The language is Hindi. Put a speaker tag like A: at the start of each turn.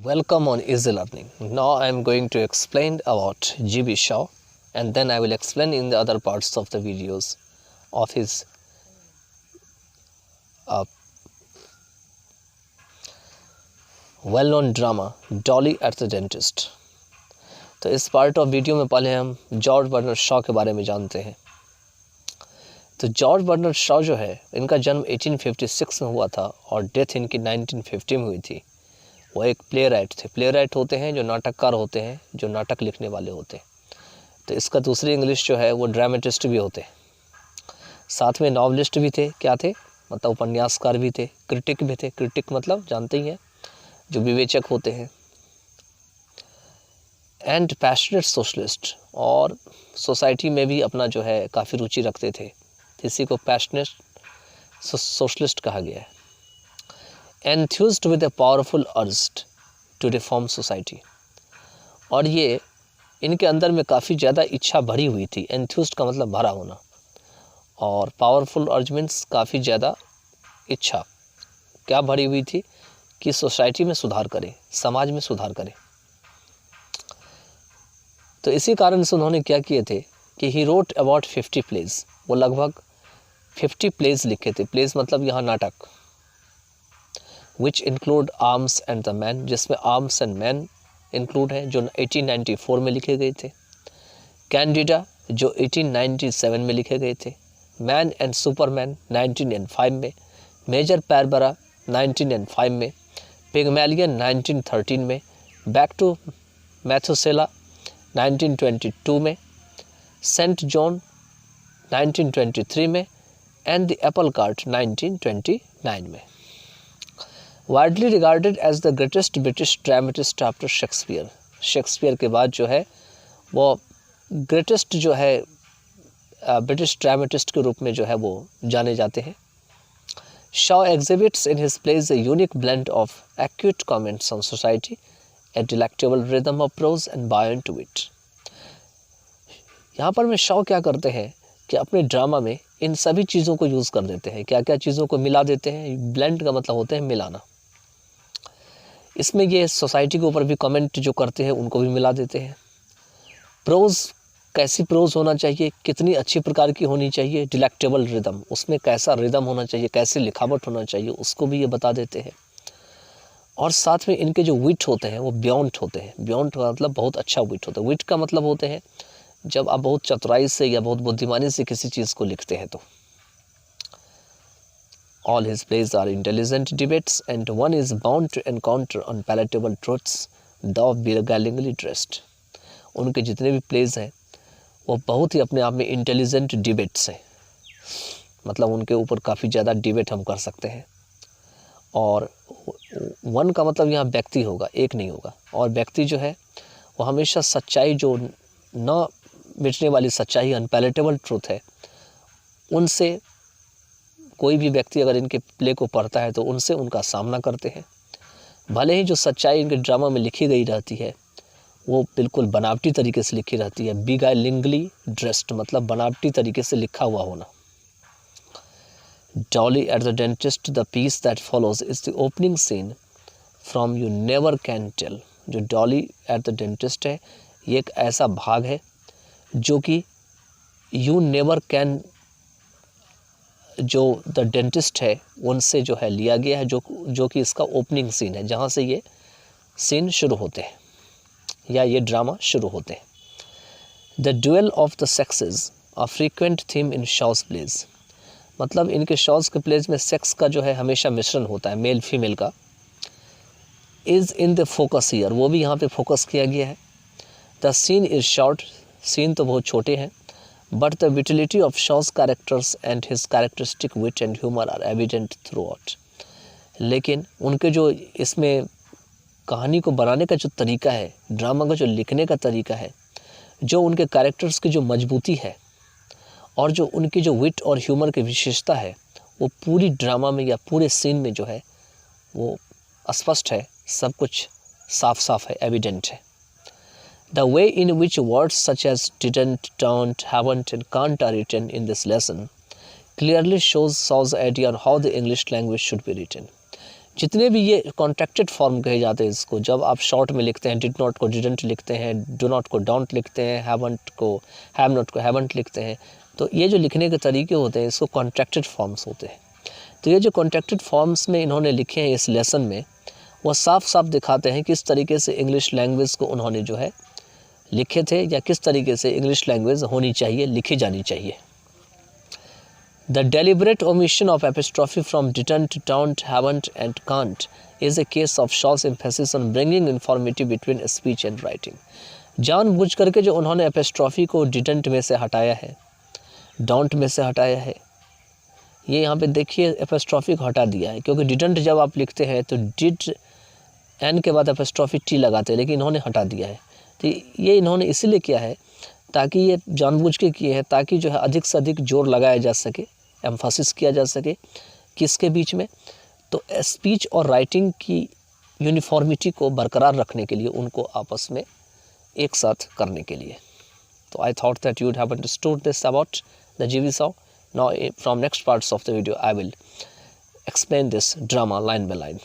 A: Welcome on Easy Learning. Now I am going to explain about G.B. Shaw, and then I will explain in the other parts of the videos of his well-known drama Dolly at the Dentist. तो इस पार्ट ऑफ वीडियो में पहले हम जॉर्ज बर्नर्ड शॉ के बारे में जानते हैं। तो जॉर्ज बर्नर्ड शॉ जो है, इनका जन्म 1856 में हुआ था और डेथ इनकी 1950 में हुई थी। वो एक प्ले राइट थे। प्ले राइट होते हैं जो नाटककार होते हैं, जो नाटक लिखने वाले होते हैं। तो इसका दूसरी इंग्लिश जो है वो ड्रामेटिस्ट भी होते हैं, साथ में नॉवलिस्ट भी थे। क्या थे? मतलब उपन्यासकार भी थे, क्रिटिक भी थे। क्रिटिक मतलब जानते ही हैं, जो विवेचक होते हैं। एंड पैशनेट सोशलिस्ट, और सोसाइटी में भी अपना जो है काफ़ी रुचि रखते थे। इसी को पैशनेट सोशलिस्ट कहा गया है। Enthused with a powerful urge to reform society, और ये इनके अंदर में काफ़ी ज़्यादा इच्छा भरी हुई थी। एंथ्यूज्ड का मतलब भरा होना, और पावरफुल अर्ज मीन्स काफ़ी ज़्यादा इच्छा क्या भरी हुई थी कि सोसाइटी में सुधार करें, समाज में सुधार करें। तो इसी कारण से उन्होंने क्या किए थे कि ही रोट अबाउट 50 प्लेज। वो लगभग 50 प्लेज लिखे थे। प्लेज मतलब यहाँ नाटक। Which include arms and the man, जिसमें आर्म्स एंड मैन इंक्लूड है, जो 1894 में लिखे गए थे। कैंडिडा, जो 1897 में लिखे गए थे। मैन एंड सुपरमैन 1905 में। मेजर पैरबरा 1905 में। पिगमैलियन 1913 में। बैक टू मैथुसेला 1922 में। सेंट जॉन 1923 में। एंड द एप्पल कार्ट 1929 में। Widely regarded as the greatest British dramatist after Shakespeare. Shakespeare के बाद जो है वो ग्रेटेस्ट जो है ब्रिटिश ड्रामेटिस्ट के रूप में जो है वो जाने जाते हैं। Shaw exhibits in his plays a unique blend of acute comments on society, a delectable rhythm of prose and buoyant wit. यहाँ पर में शॉ क्या करते हैं कि अपने ड्रामा में इन सभी चीज़ों को यूज़ कर देते हैं। क्या क्या चीज़ों को मिला देते हैं? ब्लेंड का मतलब होता है मिलाना। इसमें ये सोसाइटी के ऊपर भी कमेंट जो करते हैं उनको भी मिला देते हैं। प्रोज, कैसी प्रोज होना चाहिए, कितनी अच्छी प्रकार की होनी चाहिए। डिलेक्टेबल रिदम, उसमें कैसा रिदम होना चाहिए, कैसी लिखावट होना चाहिए, उसको भी ये बता देते हैं। और साथ में इनके जो विट होते हैं वो ब्यॉन्ट होते हैं। ब्यॉन्ट का मतलब बहुत अच्छा विट होता है। विट का मतलब होते हैं जब आप बहुत चतुराई से या बहुत बुद्धिमानी से किसी चीज़ को लिखते हैं। तो all his plays are intelligent debates, and one is bound to encounter unpalatable truths, though beguilingly dressed. उनके जितने भी प्लेज हैं वो बहुत ही अपने आप में इंटेलिजेंट डिबेट्स हैं। मतलब उनके ऊपर काफ़ी ज़्यादा डिबेट हम कर सकते हैं। और वन का मतलब यहाँ व्यक्ति होगा, एक नहीं होगा। और व्यक्ति जो है वो हमेशा सच्चाई, जो न मिटने वाली सच्चाई, अनपैलेटेबल ट्रूथ है, उनसे कोई भी व्यक्ति अगर इनके प्ले को पढ़ता है तो उनसे उनका सामना करते हैं। भले ही जो सच्चाई इनके ड्रामा में लिखी गई रहती है वो बिल्कुल बनावटी तरीके से लिखी रहती है। बिगाइलिंगली ड्रेस्ड मतलब बनावटी तरीके से लिखा हुआ होना। Dolly at the dentist, the piece that follows is the opening scene from you never can tell. जो डॉली एट द डेंटिस्ट है, ये एक ऐसा भाग है जो कि यू नेवर कैन, जो द डेंटिस्ट है उनसे जो है लिया गया है, जो कि इसका ओपनिंग सीन है, जहाँ से ये सीन शुरू होते हैं या ये ड्रामा शुरू होते हैं। The duel of the sexes, a frequent theme in Shaw's plays. मतलब इनके शॉज के प्लेज में सेक्स का जो है हमेशा मिश्रण होता है, मेल फीमेल का। Is in the focus here, वो भी यहाँ पे फोकस किया गया है। The scene is short, scene तो बहुत छोटे हैं। But the vitality of Shaw's characters and his characteristic wit and humor are evident throughout. लेकिन उनके जो इसमें कहानी को बनाने का जो तरीका है, ड्रामा का जो लिखने का तरीका है, जो उनके कैरेक्टर्स की जो मजबूती है, और जो उनकी जो विट और ह्यूमर की विशेषता है, वो पूरी ड्रामा में या पूरे सीन में जो है वो स्पष्ट है। सब कुछ साफ साफ है, एविडेंट है। The way in which words such as didn't, don't, haven't and can't are written in this lesson clearly shows Shaw's idea on how the English language should be written. जितने भी ये कॉन्ट्रैक्टेड फॉर्म कहे जाते हैं इसको, जब आप शॉर्ट में लिखते हैं, डिड नॉट को डिडंट लिखते हैं, डू नॉट को डोंट लिखते हैं, हैवंट को हैव नॉट को हैवंट लिखते हैं, तो ये जो लिखने के तरीके होते हैं इसको कॉन्ट्रैक्टेड फॉर्म्स होते हैं। तो ये जो कॉन्ट्रैक्टेड फॉर्म्स में इन्होंने लिखे हैं इस लेसन में, वो साफ साफ दिखाते हैं किस तरीके से इंग्लिश लैंग्वेज को उन्होंने जो है लिखे थे, या किस तरीके से इंग्लिश लैंग्वेज होनी चाहिए, लिखी जानी चाहिए। The deliberate omission of apostrophe from didn't, don't, haven't and can't is a case of Shaw's emphasis on bringing uniformity between speech and writing. जानबूझ करके जो उन्होंने apostrophe को didn't में से हटाया है, don't में से हटाया है, ये यहाँ पे देखिए apostrophe को हटा दिया है, क्योंकि didn't जब आप लिखते हैं तो did n के बाद apostrophe t लगाते हैं, लेकिन इन्होंने हटा दिया है। तो ये इन्होंने इसीलिए किया है ताकि ये जानबूझ के किए हैं, ताकि जो है अधिक से अधिक जोर लगाया जा सके, एम्फासिस किया जा सके किसके बीच में, तो स्पीच और राइटिंग की यूनिफॉर्मिटी को बरकरार रखने के लिए, उनको आपस में एक साथ करने के लिए। तो I thought that you would have understood this about the GB Shaw. Now from next parts of the video I will explain this drama line by line.